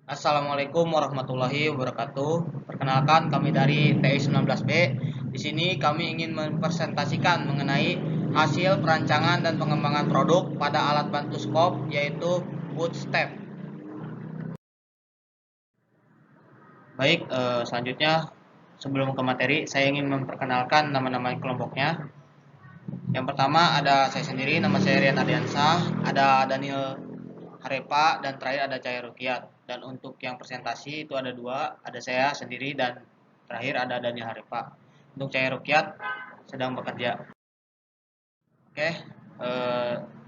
Assalamualaikum warahmatullahi wabarakatuh. Perkenalkan kami dari TI 19B. Di sini kami ingin mempresentasikan mengenai hasil perancangan dan pengembangan produk pada alat bantu skop yaitu Bootstrap. Baik, selanjutnya sebelum ke materi, saya ingin memperkenalkan nama-nama kelompoknya. Yang pertama ada saya sendiri, nama saya Rian Adiansah, ada Daniel Harepa, dan terakhir ada Cahaya Rukiat. Dan untuk yang presentasi itu ada dua, ada saya sendiri dan terakhir ada Daniel Harepa. Untuk Cahaya Rukiat sedang bekerja. Oke,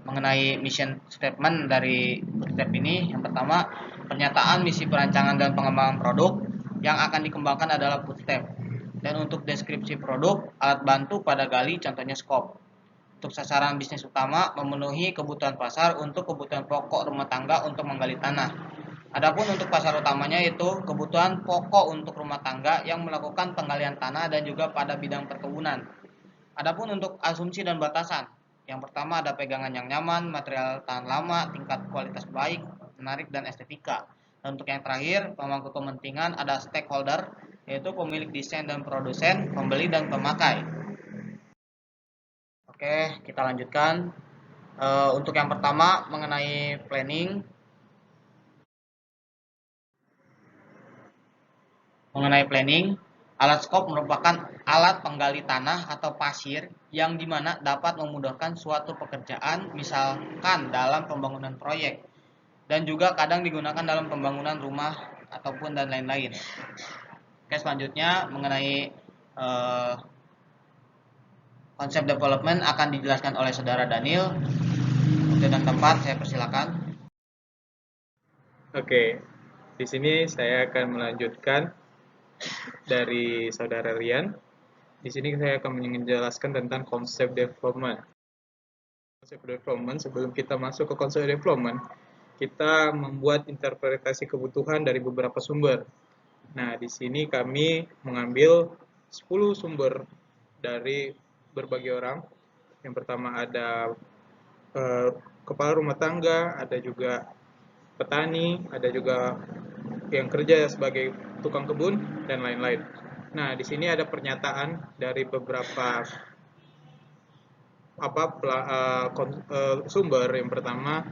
mengenai mission statement dari Bootstrap ini, yang pertama pernyataan misi perancangan dan pengembangan produk yang akan dikembangkan adalah Bootstrap. Dan untuk deskripsi produk, alat bantu pada gali contohnya scope. Untuk sasaran bisnis utama, memenuhi kebutuhan pasar untuk kebutuhan pokok rumah tangga untuk menggali tanah. Adapun untuk pasar utamanya yaitu kebutuhan pokok untuk rumah tangga yang melakukan penggalian tanah dan juga pada bidang perkebunan. Adapun untuk asumsi dan batasan, yang pertama ada pegangan yang nyaman, material tahan lama, tingkat kualitas baik, menarik dan estetika. Dan untuk yang terakhir, pemangku kepentingan ada stakeholder, yaitu pemilik desain dan produsen, pembeli dan pemakai. Oke, kita lanjutkan. Untuk yang pertama mengenai planning. Alat skop merupakan alat penggali tanah atau pasir yang dimana dapat memudahkan suatu pekerjaan, misalkan dalam pembangunan proyek, dan juga kadang digunakan dalam pembangunan rumah ataupun dan lain-lain. Oke, selanjutnya mengenai konsep development akan dijelaskan oleh saudara Daniel. Waktu dan tempat saya persilakan. Oke, di sini saya akan melanjutkan dari saudara Rian. Di sini saya akan menjelaskan tentang konsep development. Konsep development, sebelum kita masuk ke konsep development, kita membuat interpretasi kebutuhan dari beberapa sumber. Nah, di sini kami mengambil 10 sumber dari berbagai orang. Yang pertama ada kepala rumah tangga, ada juga petani, ada juga yang kerja sebagai tukang kebun, dan lain-lain. Nah, di sini ada pernyataan dari beberapa sumber. Yang pertama,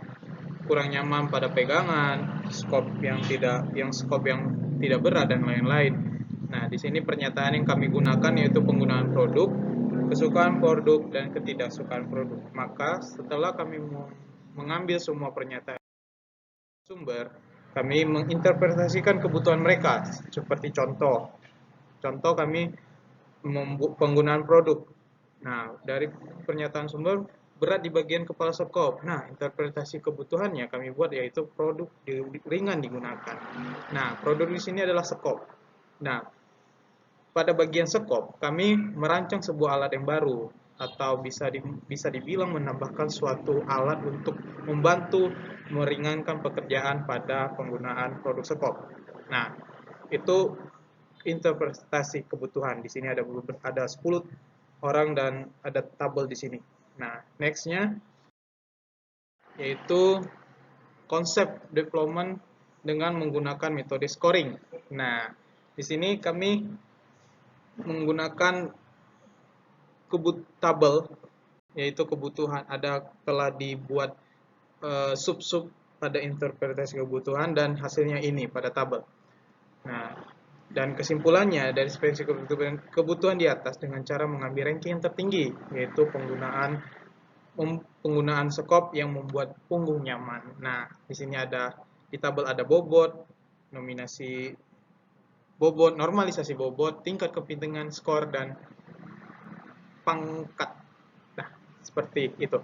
kurang nyaman pada pegangan, skop yang tidak berat, dan lain-lain. Nah, di sini pernyataan yang kami gunakan yaitu penggunaan produk, kesukaan produk, dan ketidaksukaan produk. Maka setelah kami mengambil semua pernyataan sumber, kami menginterpretasikan kebutuhan mereka. Seperti contoh kami penggunaan produk. Nah, dari pernyataan sumber berat di bagian kepala skop. Nah, interpretasi kebutuhannya kami buat yaitu produk ringan digunakan. Nah, produk di sini adalah skop. Nah, pada bagian skop kami merancang sebuah alat yang baru, atau bisa dibilang menambahkan suatu alat untuk membantu meringankan pekerjaan pada penggunaan produk skop. Nah, itu interpretasi kebutuhan. Di sini ada 10 orang dan ada tabel di sini. Nah, nextnya yaitu konsep development dengan menggunakan metode scoring. Nah, di sini kami menggunakan tabel, yaitu kebutuhan. Telah dibuat sub-sub pada interpretasi kebutuhan, dan hasilnya ini pada tabel. Nah, dan kesimpulannya dari spesifikasi kebutuhan di atas dengan cara mengambil ranking yang tertinggi, yaitu penggunaan skop yang membuat punggung nyaman. Nah, di sini di tabel ada bobot, nominasi bobot, normalisasi bobot, tingkat kepentingan, skor, dan pangkat. Nah, seperti itu.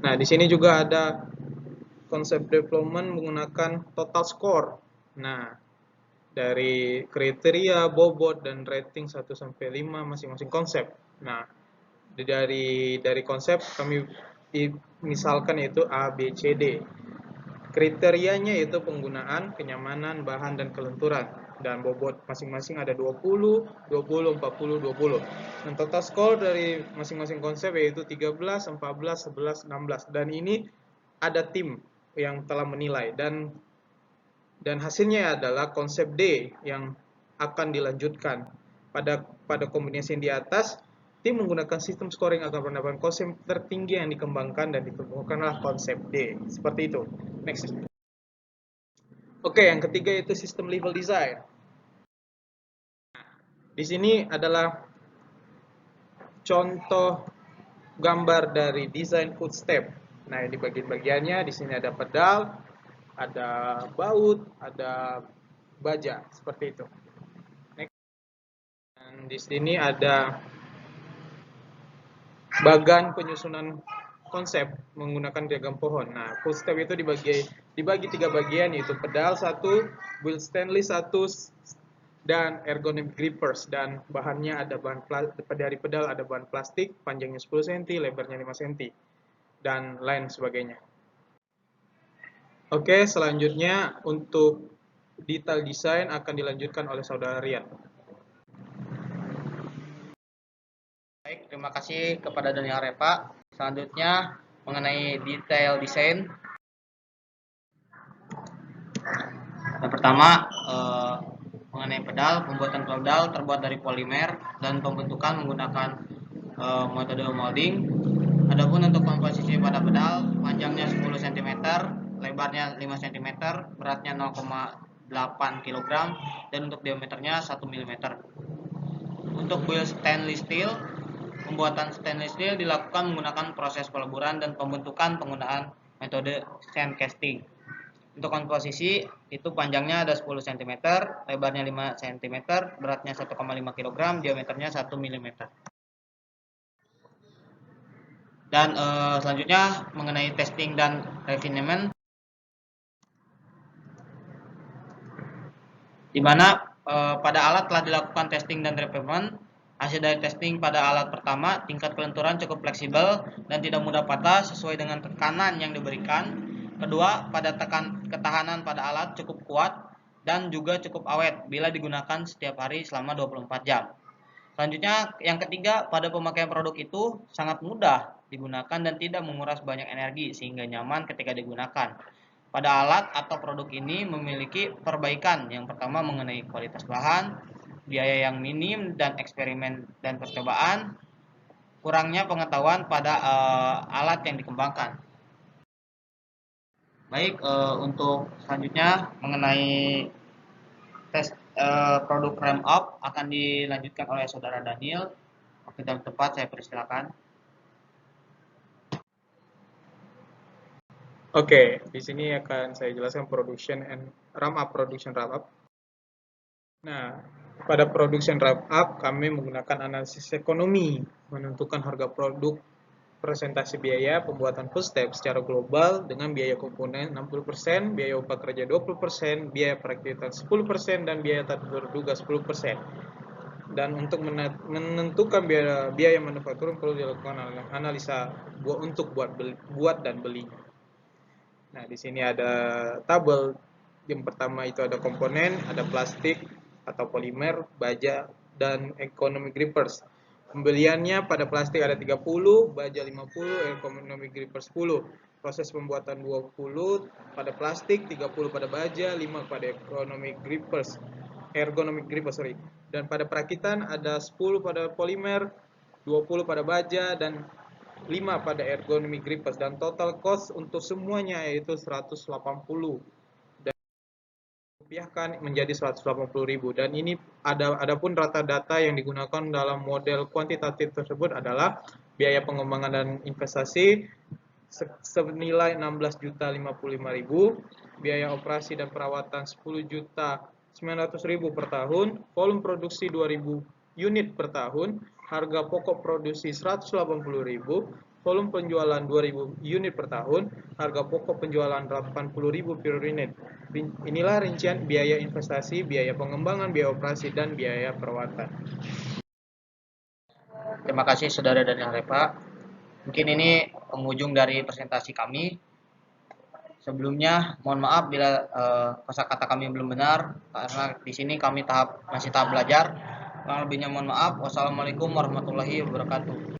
Nah, di sini juga ada konsep development menggunakan total score. Nah, dari kriteria, bobot, dan rating 1-5 masing-masing konsep. Nah, dari konsep kami misalkan yaitu A, B, C, D. Kriterianya yaitu penggunaan, kenyamanan, bahan, dan kelenturan. Dan bobot masing-masing ada 20, 20, 40, 20. Dan total skor dari masing-masing konsep yaitu 13, 14, 11, 16. Dan ini ada tim yang telah menilai, dan hasilnya adalah konsep D yang akan dilanjutkan. Pada kombinasi yang di atas, tim menggunakan sistem scoring agar mendapatkan konsep tertinggi yang dikembangkan dan ditemukanlah konsep D. Seperti itu. Next. Oke, yang ketiga itu sistem level design. Di sini adalah contoh gambar dari desain footstep. Nah, di bagian-bagiannya di sini ada pedal, ada baut, ada baja, seperti itu. Next. Dan di sini ada bagan penyusunan konsep menggunakan diagram pohon. Nah, footstep itu dibagi 3 bagian, yaitu pedal 1, wheel stainless 1, dan ergonomic grippers. Dan bahannya ada dari pedal ada bahan plastik, panjangnya 10 cm, lebarnya 5 cm, dan lain sebagainya. Oke, selanjutnya untuk detail desain akan dilanjutkan oleh saudara Rian. Baik, terima kasih kepada Daniel Repa. Selanjutnya mengenai detail desain. Yang pertama mengenai pedal, pembuatan pedal terbuat dari polimer dan pembentukan menggunakan metode molding. Adapun untuk komposisi pada pedal, panjangnya 10 cm, lebarnya 5 cm, beratnya 0,8 kg, dan untuk diameternya 1 mm. Untuk wheel stainless steel, pembuatan stainless steel dilakukan menggunakan proses peleburan dan pembentukan penggunaan metode sand casting. Untuk komposisi itu panjangnya ada 10 cm, lebarnya 5 cm, beratnya 1,5 kg, diameternya 1 mm. Dan selanjutnya mengenai testing dan refinement, di mana pada alat telah dilakukan testing dan refinement. Hasil dari testing pada alat pertama, tingkat kelenturan cukup fleksibel dan tidak mudah patah sesuai dengan tekanan yang diberikan. Kedua, pada ketahanan pada alat cukup kuat dan juga cukup awet bila digunakan setiap hari selama 24 jam. Selanjutnya, yang ketiga, pada pemakaian produk itu sangat mudah digunakan dan tidak menguras banyak energi sehingga nyaman ketika digunakan. Pada alat atau produk ini memiliki perbaikan. Yang pertama mengenai kualitas bahan, biaya yang minim dan eksperimen dan percobaan, kurangnya pengetahuan pada alat yang dikembangkan. Baik, untuk selanjutnya mengenai tes produk ramp up akan dilanjutkan oleh saudara Daniel. Waktu dan tepat saya persilakan. Oke, di sini akan saya jelaskan production ramp up. Nah, pada production ramp up kami menggunakan analisis ekonomi menentukan harga produk, presentasi biaya pembuatan footstep secara global dengan biaya komponen 60%, biaya upah kerja 20%, biaya perakhiran 10%, dan biaya tak terduga 10%. Dan untuk menentukan biaya manufaktur perlu dilakukan analisa untuk buat dan belinya. Nah, di sini ada tabel. Yang pertama itu ada komponen, ada plastik atau polimer, baja, dan economic grippers. Pembeliannya pada plastik ada 30, baja 50, economic grippers 10. Proses pembuatan 20 pada plastik, 30 pada baja, 5 pada ergonomic grippers. Dan pada perakitan ada 10 pada polimer, 20 pada baja, dan 5 pada ergonomic grippers, dan total cost untuk semuanya yaitu 180 dan rupiahkan menjadi 180.000. Dan ini adapun rata data yang digunakan dalam model kuantitatif tersebut adalah biaya pengembangan dan investasi senilai 16.055.000, biaya operasi dan perawatan 10.900.000 per tahun, volume produksi 2.000 unit per tahun, harga pokok produksi 180.000, volume penjualan 2.000 unit per tahun, harga pokok penjualan 80.000 per unit. Inilah rincian biaya investasi, biaya pengembangan, biaya operasi, dan biaya perawatan. Terima kasih saudara Daniel Repa. Mungkin ini penghujung dari presentasi kami. Sebelumnya mohon maaf bila kosakata kami belum benar karena di sini kami masih tahap belajar. Kurang lebihnya mohon maaf. Wassalamualaikum warahmatullahi wabarakatuh.